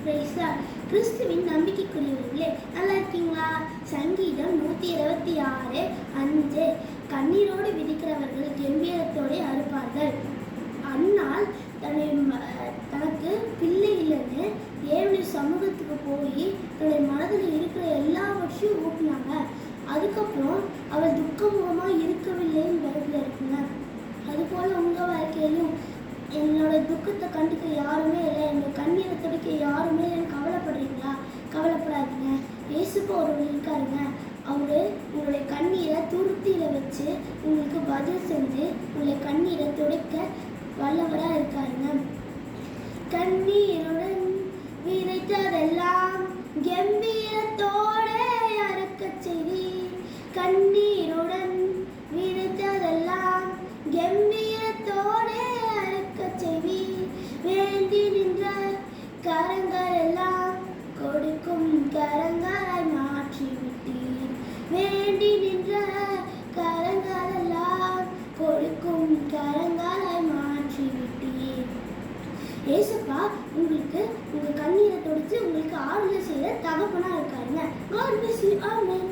கிறிஸ்துவின் நம்பிக்கைக்குரியவர்களே, நல்லா இருக்கீங்களா? சங்கீதம் 126:5 கண்ணீரோடு விதிக்கிறவர்கள் கெம்பீரத்தோடு அறுப்பார்கள். அன்னாள் தனக்கு பிள்ளை இல்லைன்னு தேவனுடைய சமூகத்துக்கு போய் தன்னுடைய மனதில் இருக்கிற எல்லாவற்றையும் ஊட்டினாங்க. அதுக்கப்புறம் அவள் துக்கமுகமாக இருக்கவில்லைன்னு பைபிளில் இருக்குங்க. அதுபோல் உங்கள் வாழ்க்கையிலும் என்னோட துக்கத்தை கண்டுக்க யாருமே இல்லை, என்னோட கண்ணீரை துடைக்க யாருமே இல்லைன்னு கவலைப்படுறீங்களா? கவலைப்படாதீங்க. இயேசுக்கு ஒருவர் இருக்காருங்க. அவரு உங்களுடைய கண்ணீரை துருத்தியில் வச்சு உங்களுக்கு பதில் செஞ்சு உங்களுடைய கண்ணீரை துடைக்க வல்லவராக இருக்காருங்க. கண்ணீருடன் விதைத்ததெல்லாம் கம்பீரத்தோட அறுக்கச் செய்தி. கண்ணீருடன் விதைத்ததெல்லாம் கம்பீரத்தோட அறுக்கச் செய்தி. வேண்டி நின்ற கரங்கள் எல்லாம் கொடுக்கும் கரங்களாய் மாற்றிவிட்டீர். வேண்டி நின்ற கரங்கள் எல்லாம் கொடுக்கும் கரங்களாய் மாற்றிவிட்டீர். ஏசப்பா உங்களுக்கு உங்க கண்ணீரை தொடுத்து உங்களுக்கு ஆறுதல் செய்ய தகப்பனா இருக்காருங்க. God bless you. Amen.